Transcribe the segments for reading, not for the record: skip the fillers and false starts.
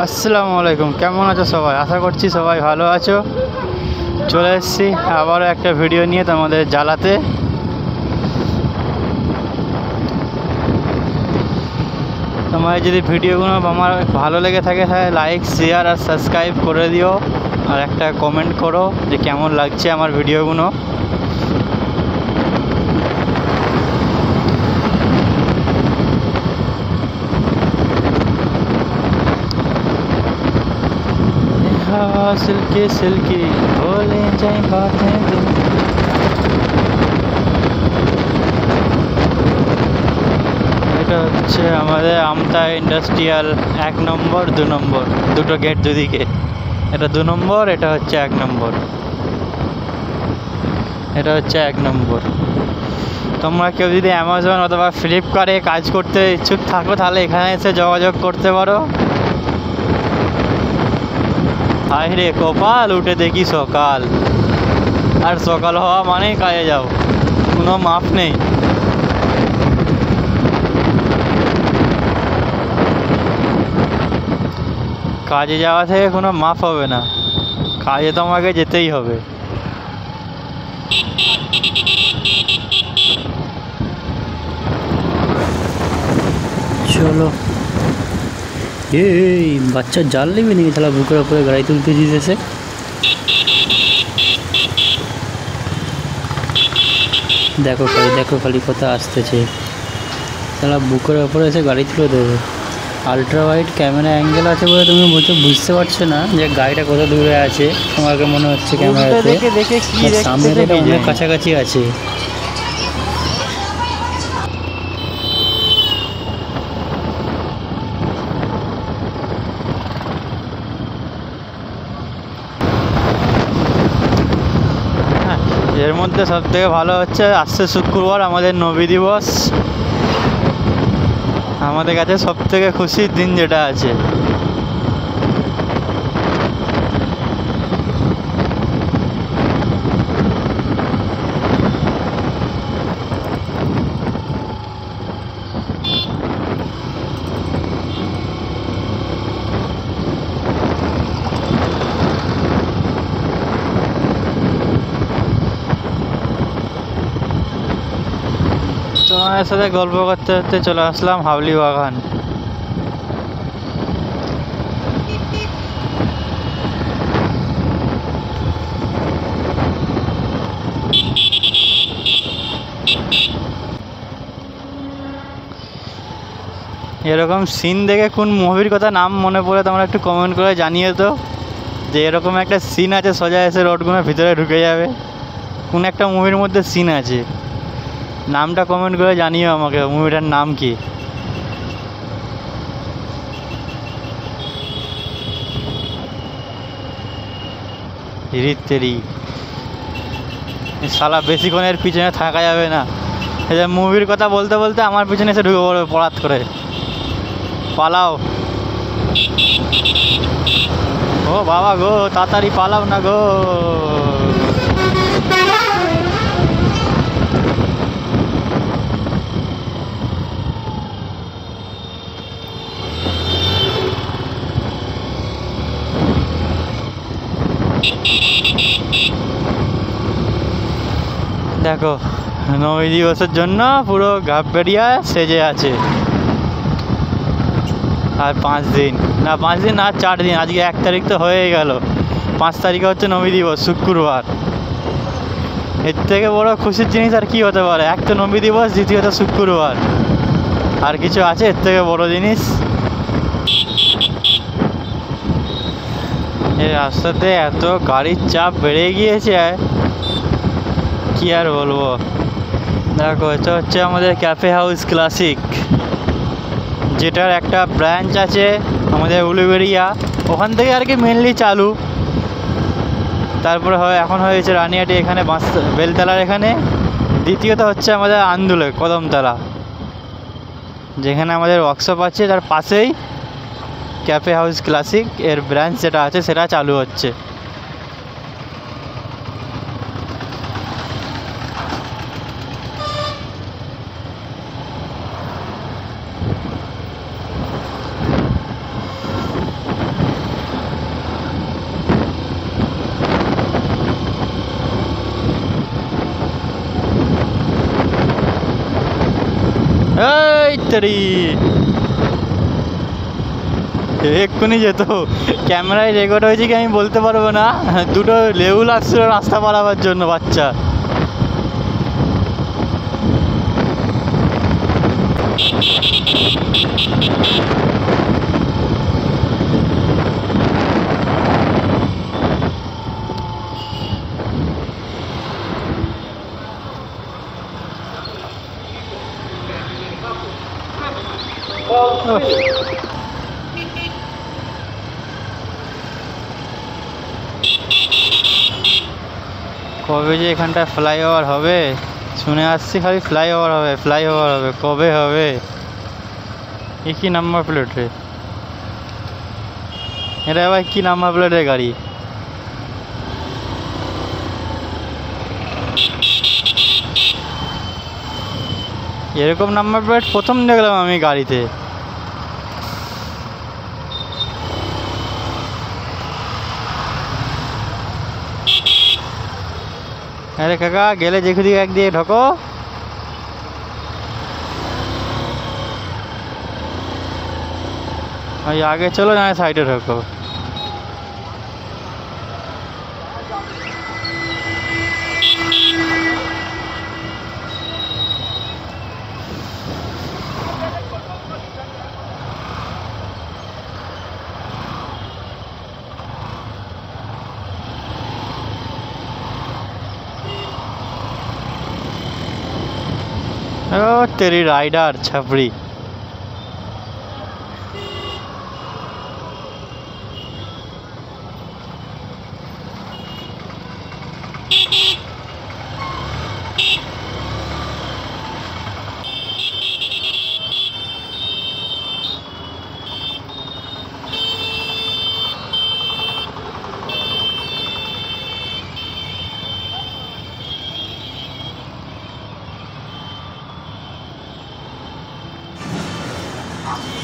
আসসালামু আলাইকুম, কেমন আছো সবাই? আশা করছি সবাই ভালো আছো। চলে এসেছি আবারও একটা ভিডিও নিয়ে তোমাদের জ্বালাতে। তোমার যদি ভিডিওগুলো আমার ভালো লেগে থাকে তাহলে লাইক, শেয়ার আর সাবস্ক্রাইব করে দিও, আর একটা কমেন্ট করো যে কেমন লাগছে আমার ভিডিওগুলো। सिल्की सिल्की बोले जाए बातें दिल। এটা হচ্ছে আমাদের আমতা ইন্ডাস্ট্রিয়াল 1 নম্বর 2 নম্বর, দুটো গেট দুদিকে। এটা 2 নম্বর, এটা হচ্ছে 1 নম্বর। এটা হচ্ছে 1 নম্বর। তোমরা কেউ যদি অ্যামাজন অথবা ফ্লিপকার্টে কাজ করতে ইচ্ছুক থাকো তাহলে এখানে এসে যোগাযোগ করতে পারো। হায় রে কপাল, উঠে দেখি সকাল, আর সকাল হওয়া মানেই কাজে যাও, কোনো মাপ নেই। কাজে যাওয়া থেকে কোনো মাপ হবে না, কাজে তোমাকে যেতেই হবে। চলো, এই বাচ্চা জাল নেবে নাকি? তাহলে বুকের ওপরে গাড়ি তুলতে দিতেছে। দেখো খালি কোথা আসতেছে। তাহলে বুকের ওপরে এসে গাড়ি তুলে দেবে। আলট্রা ওয়াইড ক্যামেরা অ্যাঙ্গেল আছে বলে তুমি বুঝতে পারছো না যে গাড়িটা কত দূরে আছে। তোমাকে মনে হচ্ছে ক্যামেরাতে সামনে থেকে অনেক কাছাকাছি আছে। এর মধ্যে সব থেকে ভালো হচ্ছে আসছে শুক্রবার আমাদের নবী দিবস। আমাদের কাছে সব থেকে খুশির দিন যেটা আছে। তোমার সাথে গল্প করতে করতে চলে আসলাম হাবলি বাগান। এরকম সিন দেখে কোন মুভির কথা নাম মনে পড়ে তোমরা একটু কমেন্ট করে জানিয়ে তো, যে এরকম একটা সিন আছে সোজা এসে রোডগুলোর ভিতরে ঢুকে যাবে। কোন একটা মুভির মধ্যে সিন আছে, নামটা কমেন্ট করে জানিও আমাকে, মুভিটার নাম কি। হিরিতেরি শালা, বেশিক্ষণের পিছনে থাকা যাবে না। এই যে মুভির কথা বলতে বলতে আমার পিছনে এসে ঢুকে পড়বে পড়াত করে। পালাও, ও বাবা গো, তাড়াতাড়ি পালাও না গো। দেখো, নবী দিবসের জন্য পুরো ঘাববেড়িয়া সেজে আছে। আর 5 দিন না, 5 দিন আর 4 দিন, আজকে 1 তারিখ তো হয়ে গেল। 5 তারিখে হচ্ছে নবী দিবস, শুক্রবার। এর থেকে বড় খুশির জিনিস আর কি হতে পারে? এক তো নবী দিবস, দ্বিতীয়ত শুক্রবার। আর কিছু আছে এর থেকে বড় জিনিস? এই রাস্তাতে এত গাড়ির চাপ বেড়ে গিয়েছে, কি আর বলবো। দেখো, এটা হচ্ছে আমাদের ক্যাফে হাউস ক্লাসিক, যেটার একটা ব্রাঞ্চ আছে আমাদের উলুবেড়িয়া, ওখান থেকে আর কি মেনলি চালু। তারপরে এখন হয়েছে রানিহাটে, এখানে বেলতলার এখানে। দ্বিতীয়ত হচ্ছে আমাদের আন্দুলে কদমতলা, যেখানে আমাদের ওয়ার্কশপ আছে, তার পাশেই ক্যাফে হাউস ক্লাসিক এর ব্রাঞ্চ যেটা আছে সেটা চালু হচ্ছে। তেরি এক্ষুনি যেত। ক্যামেরায় রেকর্ড হয়েছে কি আমি বলতে পারবো না। দুটো লেবু লাগছিল রাস্তা পারাবার জন্য বাচ্চা। কবে যে এখানটায় ফ্লাইওভার হবে শুনে আসছি, খালি ফ্লাইওভার হবে ফ্লাইওভার হবে, কবে হবে? এ কি নাম্বার প্লেট রে? এটা ভাই কি নাম্বার প্লেটের গাড়ি? এরকম নাম্বার প্লেট প্রথম দেখলাম আমি গাড়িতে। আরে কাকা গেলে যেদিকে একদিকে ঢোকো। ওই আগে চলো না সাইডে ঢোকো। ও তেরি রাইডার ছাপড়ি।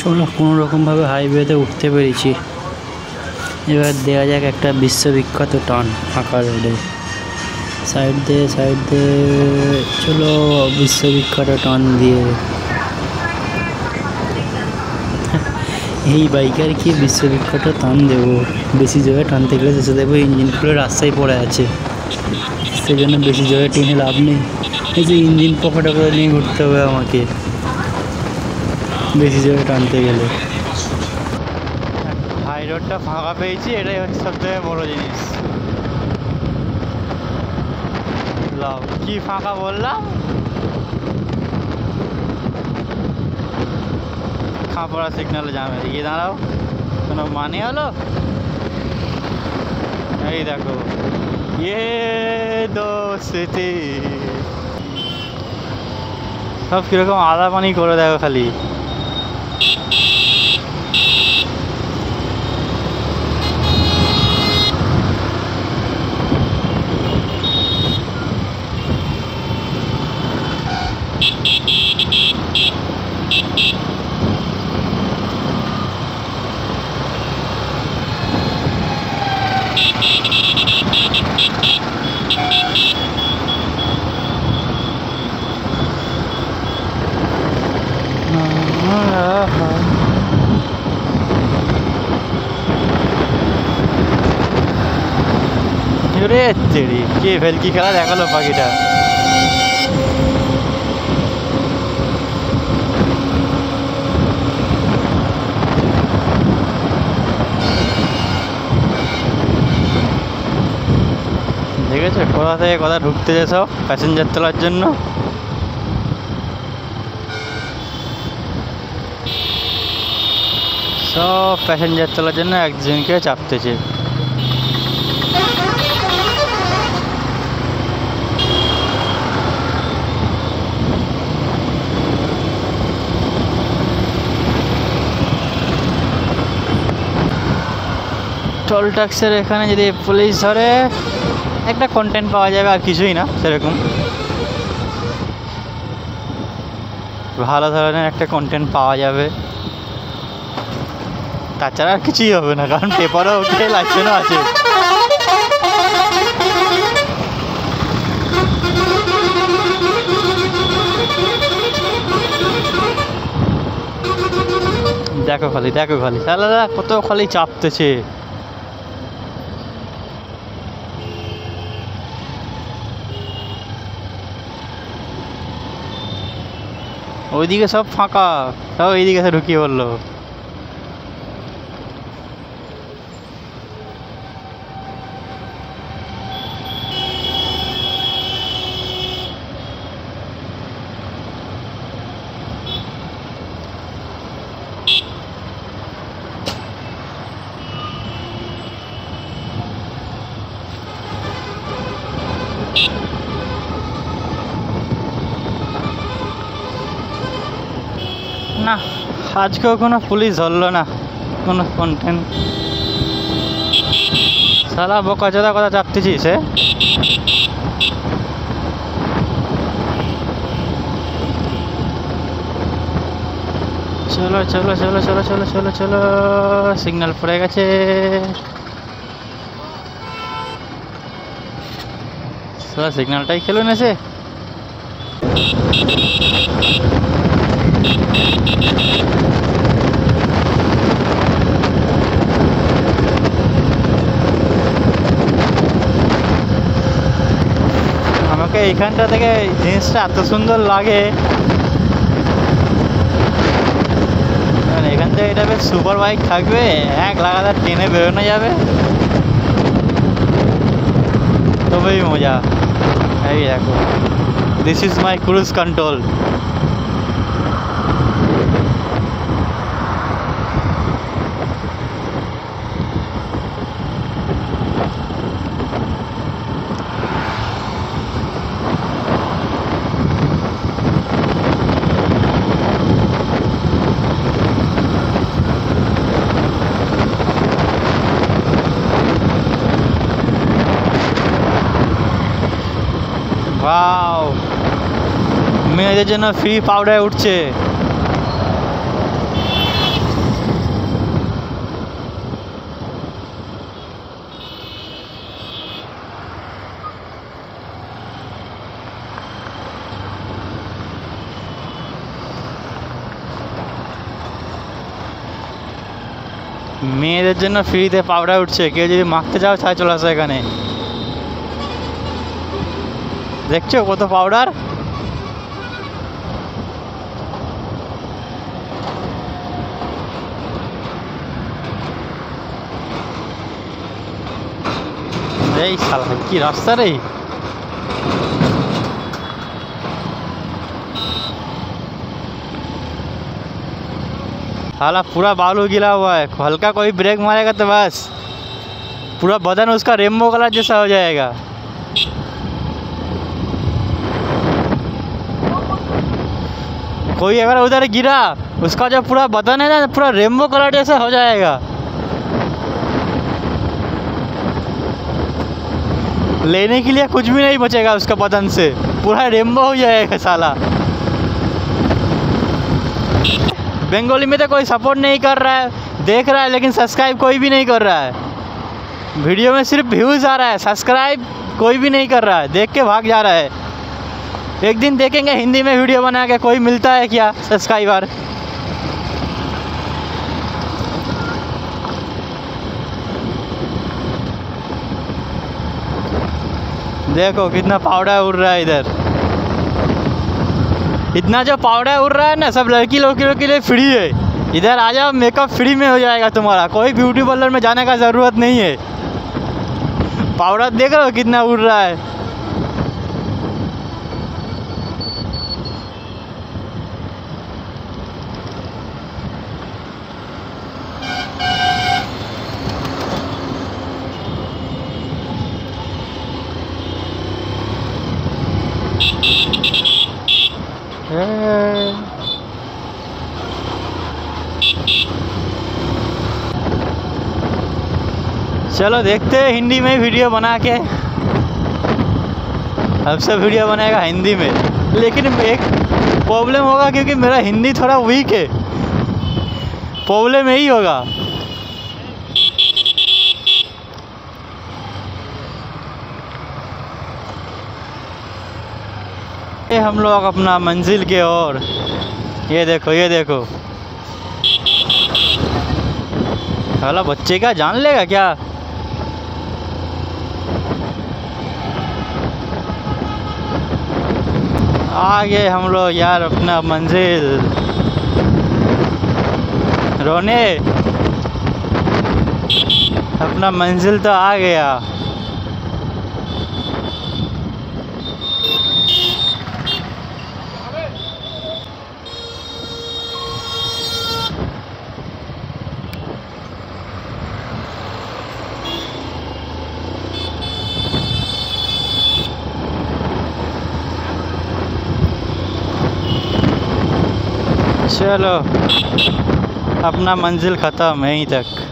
চলো কোনো রকমভাবে হাইওয়েতে উঠতে পেরেছি। এবার দেওয়া যাক একটা বিশ্ববিখ্যাত টান ফাঁকা রোডে। সাইড দিয়ে চলো বিশ্ববিখ্যাত টান দিয়ে। এই বাইকার কি বিশ্ববিখ্যাত টান দেবো? বেশি জোরে টানতে গেলে শেষে দেবো ইঞ্জিন খুলে রাস্তায় পড়ে আছে, সেই জন্য বেশি জোরে টেনে লাভ নেই। এই যে ইঞ্জিন পকেটে করে নিয়ে ঘুরতে হবে আমাকে বেশি জোরে টানতে গেলে। হাই রোডটা ফাঁকা পেয়েছি, এটাই হচ্ছে সবথেকে বড় জিনিস। লাভ কি ফাঁকা বললাম? খাপড়া সিগনালে যাবে, এদিকে দাঁড়াও, কোনো মানে হলো? এই দেখো ইয়ে দোস্তি, সব কিরকম আদা পানি করে দেখো খালি। রে চেড়ি কে ভেলকি খেলা দেখালো পাখিটা। দেখেছো কোথা থেকে কোথা ঢুকতে যেসব প্যাসেঞ্জার তোলার জন্য। সব প্যাসেঞ্জার তোলার জন্য একজনকে চাপতেছে। টোল ট্যাক্সের এখানে যদি পুলিশ ধরে একটা কন্টেন্ট পাওয়া যাবে, আর কিছুই না, সেরকম ভালো ধরনের একটা কন্টেন্ট পাওয়া যাবে, তাছাড়া আর কিছুই হবে না, কারণ পেপারও ওকে লাইসেন্সও আছে। দেখো খালি শালারা কত খালি চাপতেছে। ওইদিকে সব ফাঁকা, সব এইদিকে এসে ঢুকিয়ে পড়লো। না, আজকেও কোনো পুলিশ ধরলো না, কোনো কন্টেন্ট। শালা বোকাচোদা কথা চাপতেছিস এ? চলো চলো চলো চলো চলো চলো চলো, সিগন্যাল পড়ে গেছে। শালা সিগন্যালটাই খেলো না সে। আমাকে এইখানটা থেকে জিনিসটা এত সুন্দর লাগে, মানে এখান থেকে এটা বেশ সুপার বাইক থাকবে, এক লাগাতার টেনে বেরোনো যাবে, তবেই মজা। এই দেখো, this is my cruise control. Wow, মেয়েদের জন্য ফ্রি পাউডার উঠছে। মেয়েদের জন্য ফ্রিতে পাউডার উঠছে, কেউ যদি মাখতে চাও তাহলে চলে আসো এখানে। দেখছো কত পাউডার। এই শালা কি রাস্তা রে। साला पूरा बालू गिला हुआ है, हल्का कोई ब्रेक मारेगा तो बस पूरा बदन उसका रेनबो कलर जैसा हो जाएगा। कोई अगर उधर गिरा, उसका जो पूरा बदन है ना पूरा रेनबो कलर जैसा हो जाएगा। लेने के लिए कुछ भी नहीं बचेगा उसका बदन से, पूरा रेनबो हो जाएगा साला। बंगाली में तो कोई सपोर्ट नहीं कर रहा है, देख रहा है लेकिन सब्सक्राइब कोई भी नहीं कर रहा है। वीडियो में सिर्फ व्यूज़ आ रहा है, सब्सक्राइब कोई भी नहीं कर रहा है, देख के भाग जा रहा है। एक दिन देखेंगे हिंदी में वीडियो बना के कोई मिलता है क्या सब्सक्राइबर। देखो कितना पाउडर उड़ रहा है इधर। इतना जो पाउडर उड़ रहा है ना सब लड़की लोग के लिए फ्री है। इधर आ जाओ, मेकअप फ्री में हो जाएगा तुम्हारा, कोई ब्यूटी पार्लर में जाने का ज़रूरत नहीं है। पाउडर देख रहे हो कितना उड़ रहा है। चलो देखते हैं हिंदी में वीडियो बना के। अब सब वीडियो बनेगा हिंदी में, लेकिन एक प्रॉब्लम होगा क्योंकि मेरा हिंदी थोड़ा वीक है, प्रॉब्लम यही होगा। ये हम लोग अपना मंजिल के ओर, ये देखो साला बच्चे का जान लेगा क्या? आ गए हम लोग यार अपना मंजिल। रोने अपना मंजिल तो आ गया। चलो अपना मंजिल ख़त्म यहीं तक।